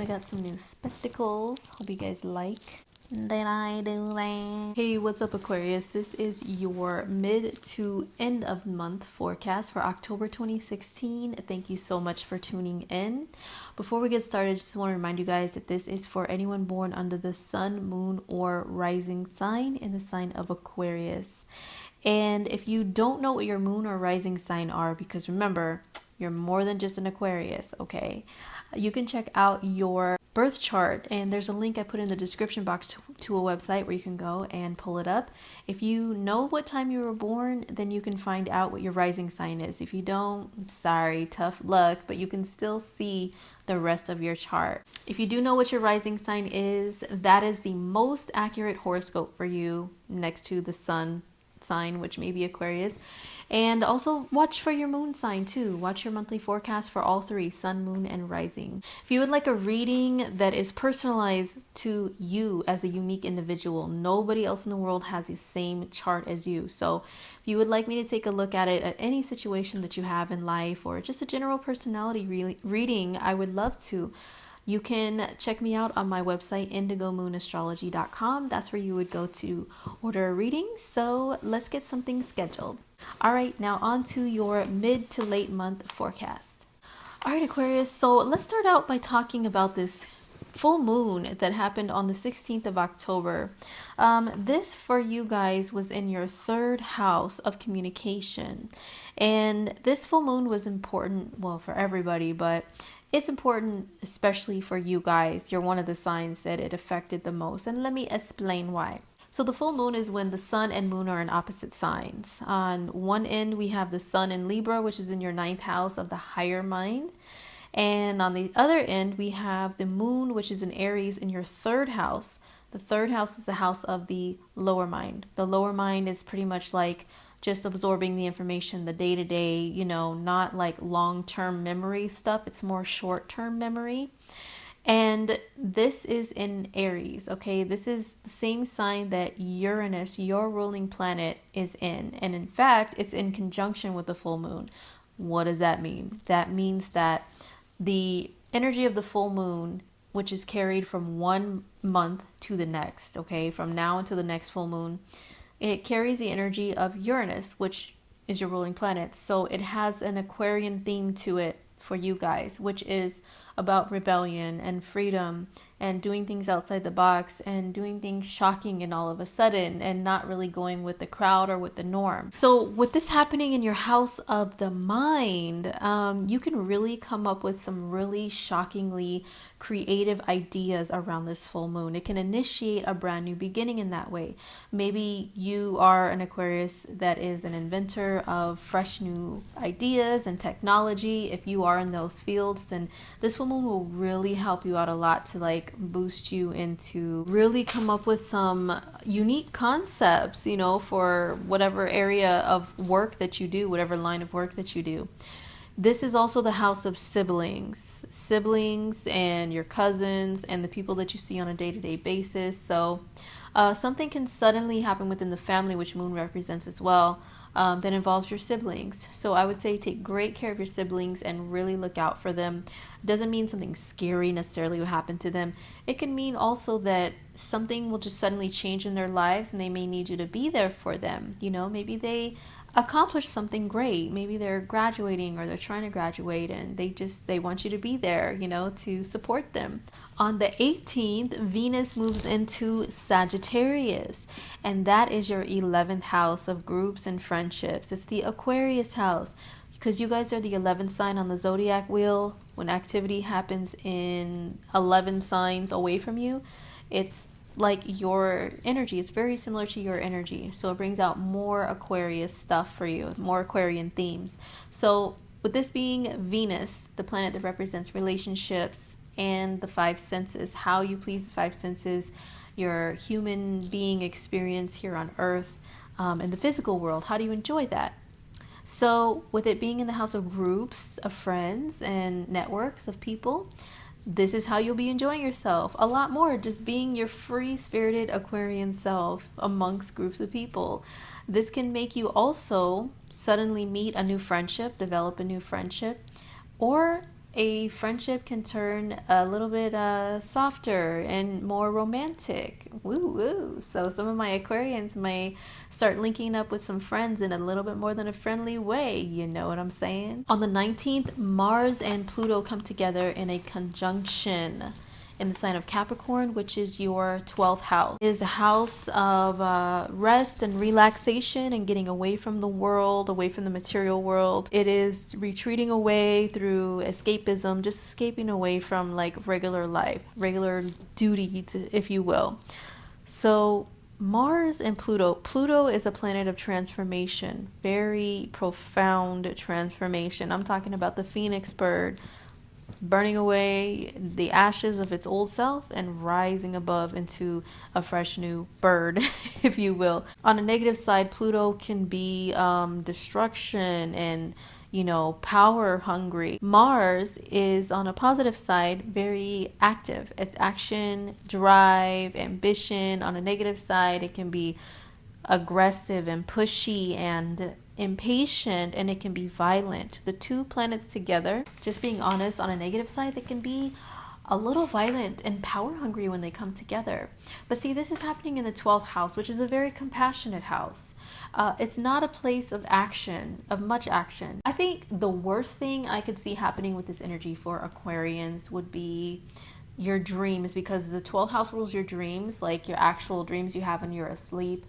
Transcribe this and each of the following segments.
got some new spectacles. Hope you guys like. Did I do that? Hey, what's up, Aquarius? This is your mid to end of month forecast for October 2016. Thank you so much for tuning in. Before we get started, I just want to remind you guys that this is for anyone born under the sun, moon, or rising sign in the sign of Aquarius. And if you don't know what your moon or rising sign are, because remember, you're more than just an Aquarius, okay? You can check out your birth chart, and there's a link I put in the description box to a website where you can go and pull it up. If you know what time you were born, then you can find out what your rising sign is. If you don't, sorry, tough luck, but you can still see the rest of your chart. If you do know what your rising sign is, that is the most accurate horoscope for you next to the sun sign, which may be Aquarius. And also watch for your moon sign too. Watch your monthly forecast for all three, sun, moon, and rising. If you would like a reading that is personalized to you as a unique individual, nobody else in the world has the same chart as you. So if you would like me to take a look at it at any situation that you have in life, or just a general personality reading, I would love to. You can check me out on my website, indigomoonastrology.com. That's where you would go to order a reading. So let's get something scheduled. All right, now on to your mid to late month forecast. All right, Aquarius, so let's start out by talking about this full moon that happened on the 16th of October. This for you guys was in your third house of communication. And this full moon was important, well, for everybody, but it's important especially for you guys. You're one of the signs that it affected the most. And let me explain why. So the full moon is when the sun and moon are in opposite signs. On one end, we have the sun in Libra, which is in your ninth house of the higher mind. And on the other end, we have the moon, which is in Aries in your third house. The third house is the house of the lower mind. The lower mind is pretty much like just absorbing the information, the day-to-day, you know, not like long-term memory stuff. It's more short-term memory. And this is in Aries, okay? This is the same sign that Uranus, your ruling planet, is in. And in fact, it's in conjunction with the full moon. What does that mean? That means that the energy of the full moon, which is carried from one month to the next, okay? From now until the next full moon, it carries the energy of Uranus, which is your ruling planet. So it has an Aquarian theme to it for you guys, which is about rebellion and freedom and doing things outside the box and doing things shocking and all of a sudden and not really going with the crowd or with the norm. So with this happening in your house of the mind, you can really come up with some really shockingly creative ideas around this full moon. It can initiate a brand new beginning in that way. Maybe you are an Aquarius that is an inventor of fresh new ideas and technology. If you are in those fields, then this full moon will really help you out a lot to like boost you into really come up with some unique concepts, you know, for whatever area of work that you do, whatever line of work that you do. This is also the house of siblings and your cousins and the people that you see on a day-to-day basis. So something can suddenly happen within the family, which moon represents as well, that involves your siblings. So I would say take great care of your siblings and really look out for them. It doesn't mean something scary necessarily will happen to them. It can mean also that something will just suddenly change in their lives and they may need you to be there for them. You know, maybe they accomplish something great. Maybe they're graduating or they're trying to graduate and they want you to be there, you know, to support them. On the 18th, Venus moves into Sagittarius, and that is your 11th house of groups and friendships. It's the Aquarius house, because you guys are the 11th sign on the zodiac wheel. When activity happens in 11 signs away from you, it's like your energy. It's very similar to your energy. So it brings out more Aquarius stuff for you, more Aquarian themes. So with this being Venus, the planet that represents relationships and the five senses, how you please the five senses, your human being experience here on Earth, in the physical world, how do you enjoy that? So with it being in the house of groups of friends and networks of people, this is how you'll be enjoying yourself a lot more, just being your free-spirited Aquarian self amongst groups of people. This can make you also suddenly meet a new friendship, develop a new friendship, or a friendship can turn a little bit softer and more romantic. Woo woo. So some of my Aquarians may start linking up with some friends in a little bit more than a friendly way. You know what I'm saying? On the 19th, Mars and Pluto come together in a conjunction in the sign of Capricorn, which is your 12th house. It is the house of rest and relaxation and getting away from the world, away from the material world. It is retreating away through escapism, just escaping away from like regular life, regular duties, if you will. So Mars and Pluto. Pluto is a planet of transformation, very profound transformation. I'm talking about the phoenix bird burning away the ashes of its old self and rising above into a fresh new bird, if you will. On a negative side, Pluto can be destruction and, you know, power hungry. Mars is, on a positive side, very active. It's action, drive, ambition. On a negative side, it can be aggressive and pushy and impatient, and it can be violent. The two planets together, just being honest, on a negative side, they can be a little violent and power hungry when they come together. But see, this is happening in the 12th house, which is a very compassionate house. It's not a place of action, of much action. I think the worst thing I could see happening with this energy for Aquarians would be your dreams, because the 12th house rules your dreams, like your actual dreams you have when you're asleep.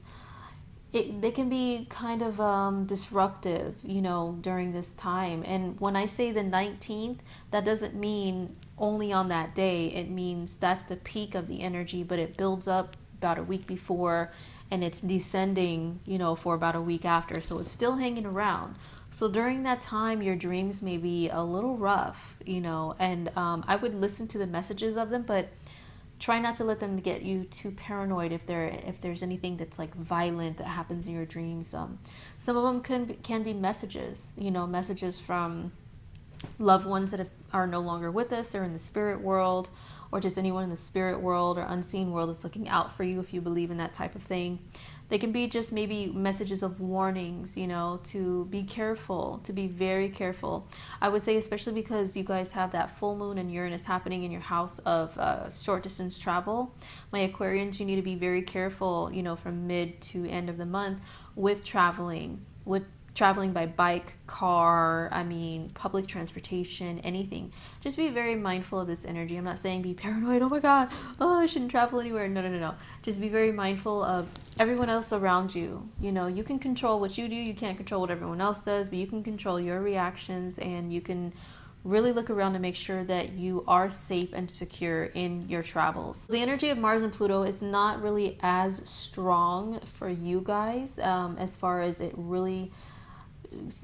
They can be kind of disruptive, you know, during this time. And when I say the 19th, that doesn't mean only on that day. It means that's the peak of the energy, but it builds up about a week before and it's descending, you know, for about a week after. So it's still hanging around. So during that time, your dreams may be a little rough, you know, and I would listen to the messages of them, but try not to let them get you too paranoid if there's anything that's like violent that happens in your dreams. Some of them can be messages, you know, messages from loved ones that are no longer with us. They're in the spirit world, or just anyone in the spirit world or unseen world that's looking out for you if you believe in that type of thing. They can be just maybe messages of warnings, you know, to be careful, to be very careful. I would say, especially because you guys have that full moon and Uranus happening in your house of short distance travel. My Aquarians, you need to be very careful, you know, from mid to end of the month with traveling by bike, car, public transportation, anything. Just be very mindful of this energy. I'm not saying be paranoid, oh my God, oh, I shouldn't travel anywhere. No. Just be very mindful of everyone else around you. You know, you can control what you do. You can't control what everyone else does, but you can control your reactions, and you can really look around to make sure that you are safe and secure in your travels. The energy of Mars and Pluto is not really as strong for you guys as far as it really,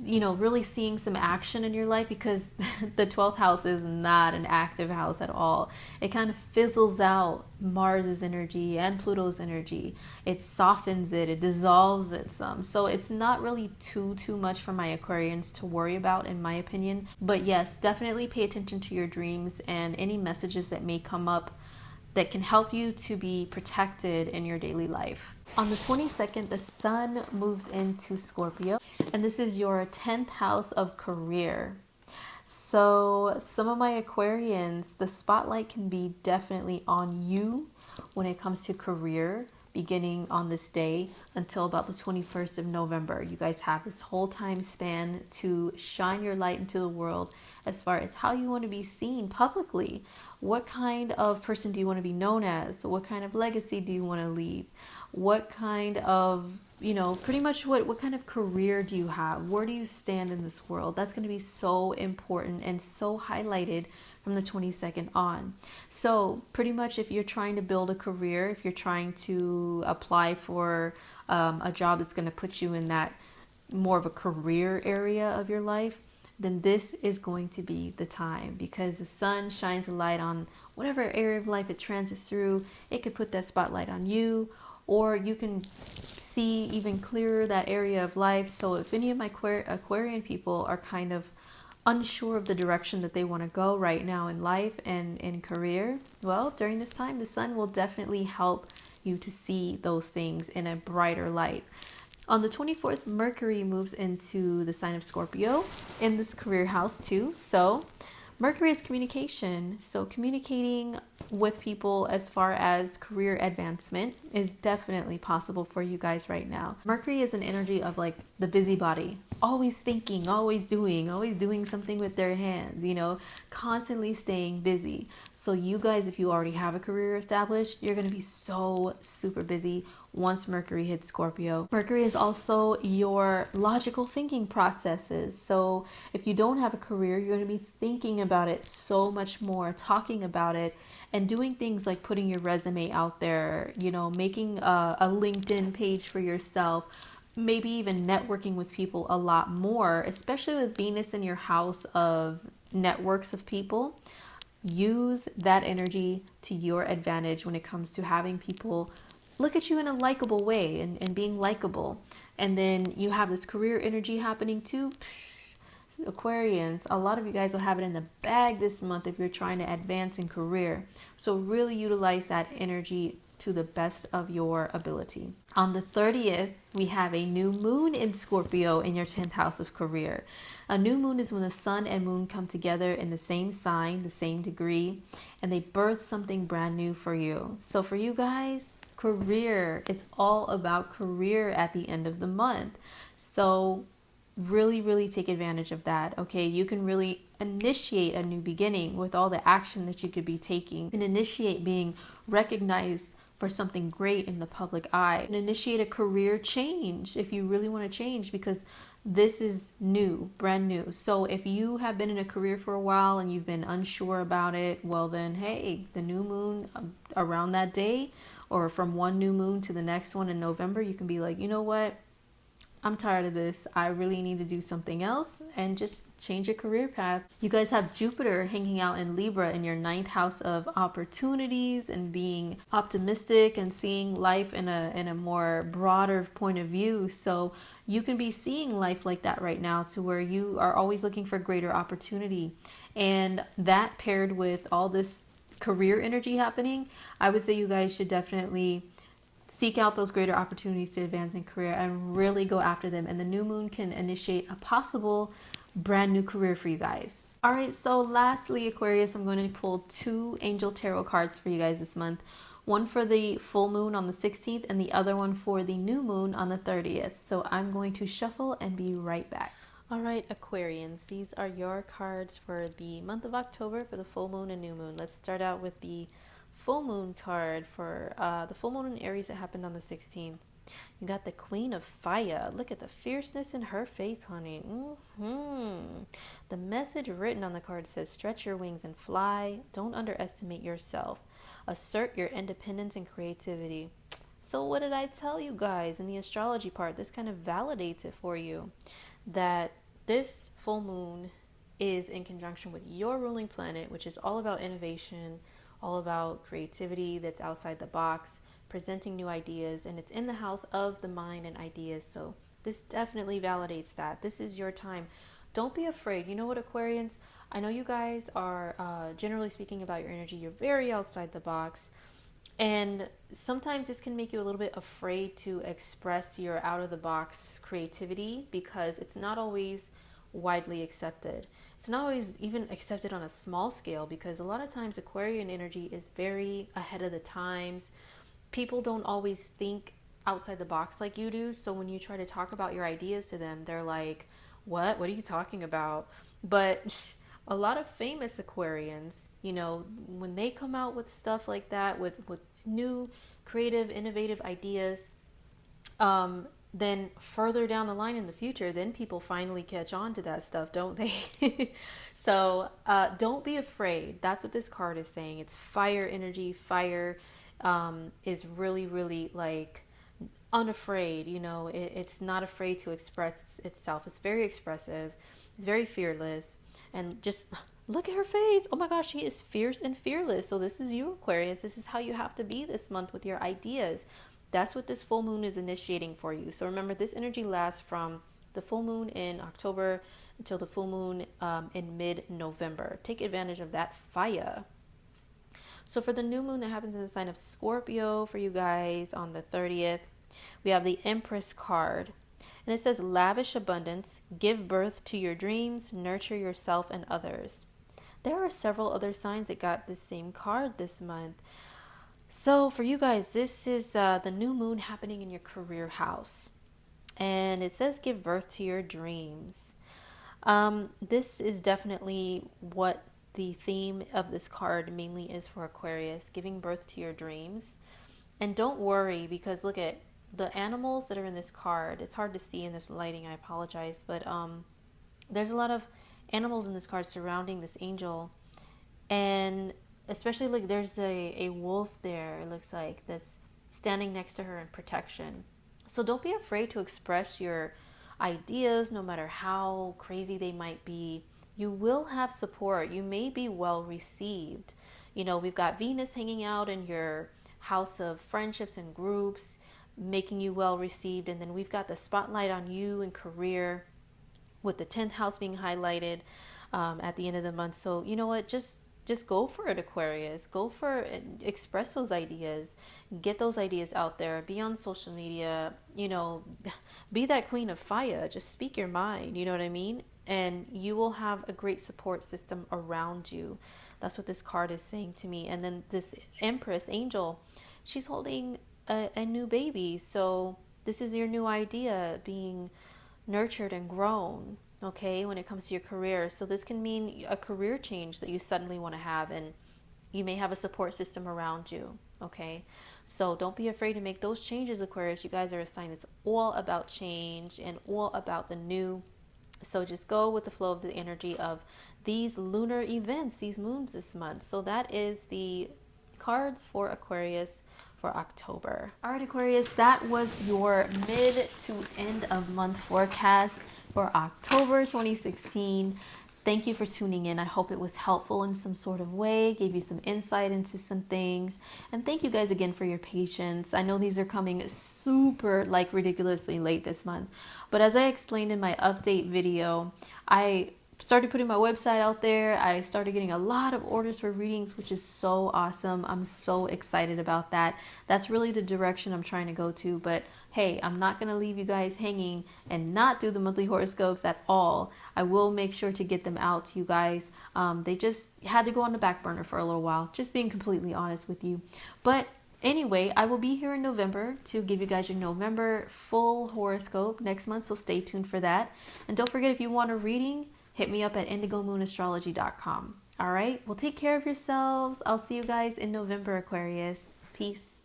you know, really seeing some action in your life, because the 12th house is not an active house at all. It kind of fizzles out Mars's energy and Pluto's energy. It softens it, it dissolves it some. So it's not really too much for my Aquarians to worry about, in my opinion. But yes, definitely pay attention to your dreams and any messages that may come up that can help you to be protected in your daily life. On the 22nd, the sun moves into Scorpio, and this is your 10th house of career. So some of my Aquarians, the spotlight can be definitely on you when it comes to career, beginning on this day until about the 21st of November. You guys have this whole time span to shine your light into the world as far as how you want to be seen publicly. What kind of person do you want to be known as? What kind of legacy do you want to leave? What kind of, you know, pretty much what kind of career do you have? Where do you stand in this world? That's going to be so important and so highlighted from the 22nd on. So pretty much if you're trying to build a career, if you're trying to apply for a job that's going to put you in that more of a career area of your life, then this is going to be the time, because the sun shines a light on whatever area of life it transits through. It could put that spotlight on you, or you can see even clearer that area of life. So if any of my Aquarian people are kind of unsure of the direction that they want to go right now in life and in career, well, during this time, the sun will definitely help you to see those things in a brighter light. On the 24th, Mercury moves into the sign of Scorpio in this career house too. So Mercury is communication. So communicating with people as far as career advancement is definitely possible for you guys right now. Mercury is an energy of like the busybody, always thinking, always doing something with their hands, you know, constantly staying busy. So you guys, if you already have a career established, you're going to be so super busy once Mercury hits Scorpio. Mercury is also your logical thinking processes. So if you don't have a career, you're going to be thinking about it so much more, talking about it, and doing things like putting your resume out there, you know, making a LinkedIn page for yourself, maybe even networking with people a lot more, especially with Venus in your house of networks of people. Use that energy to your advantage when it comes to having people look at you in a likable way and being likable. And then you have this career energy happening too. Aquarians, a lot of you guys will have it in the bag this month if you're trying to advance in career. So really utilize that energy to the best of your ability. On the 30th, we have a new moon in Scorpio in your 10th house of career. A new moon is when the sun and moon come together in the same sign, the same degree, and they birth something brand new for you. So for you guys, career, it's all about career at the end of the month. So really take advantage of that. Okay, you can really initiate a new beginning with all the action that you could be taking, and initiate being recognized for something great in the public eye, and initiate a career change if you really want to change, because this is new, brand new. So if you have been in a career for a while and you've been unsure about it, well then, hey, the new moon around that day, or from one new moon to the next one in November, you can be like, you know what, I'm tired of this. I really need to do something else, and just change your career path. You guys have Jupiter hanging out in Libra in your 9th house of opportunities and being optimistic and seeing life in a more broader point of view. So you can be seeing life like that right now, to where you are always looking for greater opportunity. And that paired with all this career energy happening, I would say you guys should definitely seek out those greater opportunities to advance in career and really go after them. And the new moon can initiate a possible brand new career for you guys. All right, so lastly, Aquarius, I'm going to pull 2 angel tarot cards for you guys this month. One for the full moon on the 16th and the other one for the new moon on the 30th. So I'm going to shuffle and be right back. All right, Aquarians, these are your cards for the month of October for the full moon and new moon. Let's start out with the full moon card for the full moon in Aries that happened on the 16th. You got the Queen of Fire. Look at the fierceness in her face, honey. The message written on the card says, stretch your wings and fly. Don't underestimate yourself. Assert your independence and creativity. So what did I tell you guys in the astrology part? This kind of validates it for you, that this full moon is in conjunction with your ruling planet, which is all about innovation, all about creativity that's outside the box, presenting new ideas, and it's in the house of the mind and ideas. So this definitely validates that. This is your time. Don't be afraid. You know what, Aquarians? I know you guys are, generally speaking about your energy, you're very outside the box. And sometimes this can make you a little bit afraid to express your out of the box creativity, because it's not always widely accepted. It's not always even accepted on a small scale, because a lot of times Aquarian energy is very ahead of the times. People don't always think outside the box like you do. So when you try to talk about your ideas to them, they're like, what are you talking about? But a lot of famous Aquarians, you know, when they come out with stuff like that, with new creative innovative ideas, then further down the line in the future, then people finally catch on to that stuff, don't they? So don't be afraid. That's what this card is saying. It's fire energy. Fire is really like unafraid. You know, it's not afraid to express itself. It's very expressive. It's very fearless. And just look at her face. Oh my gosh, she is fierce and fearless. So this is you, Aquarius. This is how you have to be this month with your ideas. That's what this full moon is initiating for you. So remember, this energy lasts from the full moon in October until the full moon in mid-November. Take advantage of that fire. So for the new moon that happens in the sign of Scorpio for you guys on the 30th, we have the Empress card. And it says, lavish abundance, give birth to your dreams, nurture yourself and others. there are several other signs that got the same card this month. So for you guys, this is the new moon happening in your career house. And it says give birth to your dreams. This is definitely what the theme of this card mainly is for Aquarius, giving birth to your dreams. And don't worry, because look at the animals that are in this card. It's hard to see in this lighting, I apologize, but there's a lot of animals in this card surrounding this angel. And especially like there's a wolf there, it looks like, that's standing next to her in protection. So don't be afraid to express your ideas, no matter how crazy they might be. You will have support. You may be well received. You know, we've got Venus hanging out in your house of friendships and groups, making you well received. And then we've got the spotlight on you and career, with the 10th house being highlighted at the end of the month. So you know what, just go for it, Aquarius. Go for it, express those ideas, get those ideas out there, be on social media, you know, be that queen of fire, just speak your mind, you know what I mean? And you will have a great support system around you. That's what this card is saying to me. And then this Empress angel, she's holding a new baby. So this is your new idea being nurtured and grown, okay, when it comes to your career. So this can mean a career change that you suddenly want to have, and you may have a support system around you, okay? So don't be afraid to make those changes, Aquarius. You guys are a sign that's all about change and all about the new. So just go with the flow of the energy of these lunar events, these moons this month. So that is the cards for Aquarius for October. All right, Aquarius, that was your mid to end of month forecast for October 2016. Thank you for tuning in. I hope it was helpful in some sort of way, gave you some insight into some things. And thank you guys again for your patience. I know these are coming super like ridiculously late this month, but as I explained in my update video, I started putting my website out there. I started getting a lot of orders for readings, which is so awesome. I'm so excited about that. That's really the direction I'm trying to go to. But hey, I'm not going to leave you guys hanging and not do the monthly horoscopes at all. I will make sure to get them out to you guys. They just had to go on the back burner for a little while, just being completely honest with you. But anyway, I will be here in November to give you guys your November full horoscope next month. So stay tuned for that. And don't forget, if you want a reading, hit me up at indigomoon.astrology.com. All right. Well, take care of yourselves. I'll see you guys in November, Aquarius. Peace.